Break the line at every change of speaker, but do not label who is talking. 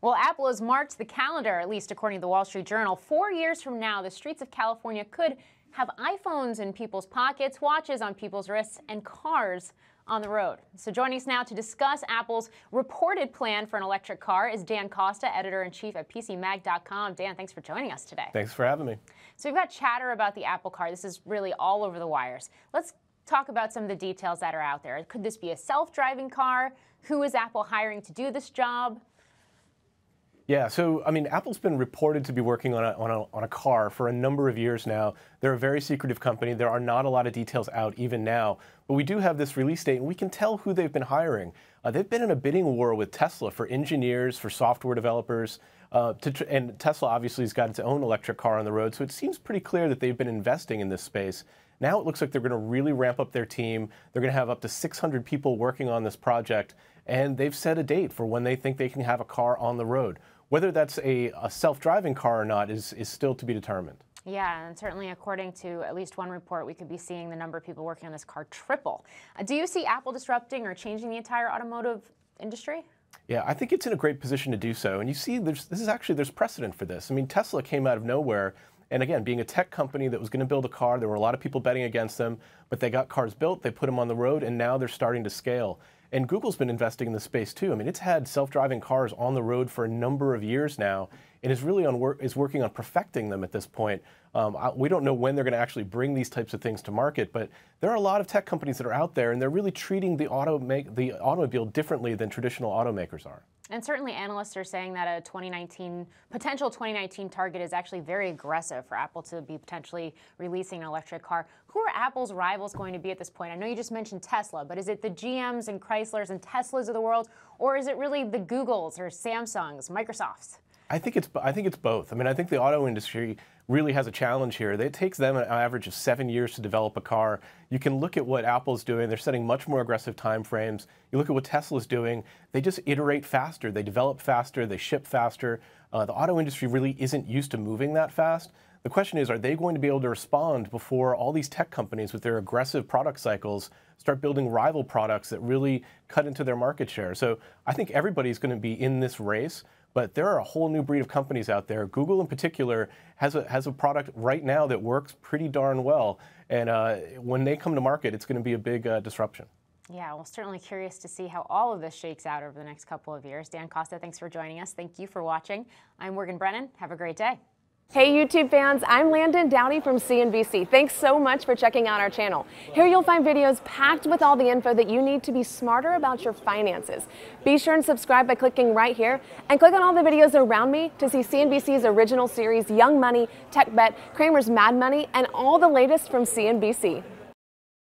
Well, Apple has marked the calendar, at least according to the Wall Street Journal. 4 years from now, the streets of California could have iPhones in people's pockets, watches on people's wrists, and cars on the road. So joining us now to discuss Apple's reported plan for an electric car is Dan Costa, editor-in-chief at PCMag.com. Dan, thanks for joining us today.
Thanks for having me.
So we've got chatter about the Apple car. This is really all over the wires. Let's talk about some of the details that are out there. Could this be a self-driving car? Who is Apple hiring to do this job?
Yeah, so I mean, Apple's been reported to be working on a car for a number of years now. They're a very secretive company. There are not a lot of details out even now, but we do have this release date, and we can tell who they've been hiring. They've been in a bidding war with Tesla for engineers, for software developers, and Tesla obviously has got its own electric car on the road, so it seems pretty clear that they've been investing in this space. Now it looks like they're going to really ramp up their team. They're going to have up to 600 people working on this project, and they've set a date for when they think they can have a car on the road. Whether that's a self-driving car or not is still to be determined.
Yeah, and certainly according to at least one report, we could be seeing the number of people working on this car triple. Do you see Apple disrupting or changing the entire automotive industry?
Yeah, I think it's in a great position to do so. And you see, there's precedent for this. I mean, Tesla came out of nowhere. And again, being a tech company that was going to build a car, there were a lot of people betting against them, but they got cars built, they put them on the road, and now they're starting to scale. And Google's been investing in this space too. I mean, it's had self-driving cars on the road for a number of years now, and is really working on perfecting them at this point. We don't know when they're going to actually bring these types of things to market, but there are a lot of tech companies that are out there, and they're really treating the automobile differently than traditional automakers are.
And certainly analysts are saying that a potential 2019 target is actually very aggressive for Apple to be potentially releasing an electric car. Who are Apple's rivals going to be at this point? I know you just mentioned Tesla, but is it the GMs and Chryslers and Teslas of the world, or is it really the Googles or Samsungs, Microsofts?
I think it's both. I mean, I think the auto industry really has a challenge here. It takes them an average of 7 years to develop a car. You can look at what Apple's doing. They're setting much more aggressive time frames. You look at what Tesla's doing. They just iterate faster. They develop faster. They ship faster. The auto industry really isn't used to moving that fast. The question is, are they going to be able to respond before all these tech companies with their aggressive product cycles start building rival products that really cut into their market share? So I think everybody's going to be in this race. But there are a whole new breed of companies out there. Google in particular has a product right now that works pretty darn well. And when they come to market, it's going to be a big disruption.
Yeah, well, certainly curious to see how all of this shakes out over the next couple of years. Dan Costa, thanks for joining us. Thank you for watching. I'm Morgan Brennan. Have a great day.
Hey YouTube fans, I'm Landon Downey from CNBC. Thanks so much for checking out our channel. Here you'll find videos packed with all the info that you need to be smarter about your finances. Be sure and subscribe by clicking right here, and click on all the videos around me to see CNBC's original series Young Money, Tech Bet, Kramer's Mad Money, and all the latest from CNBC.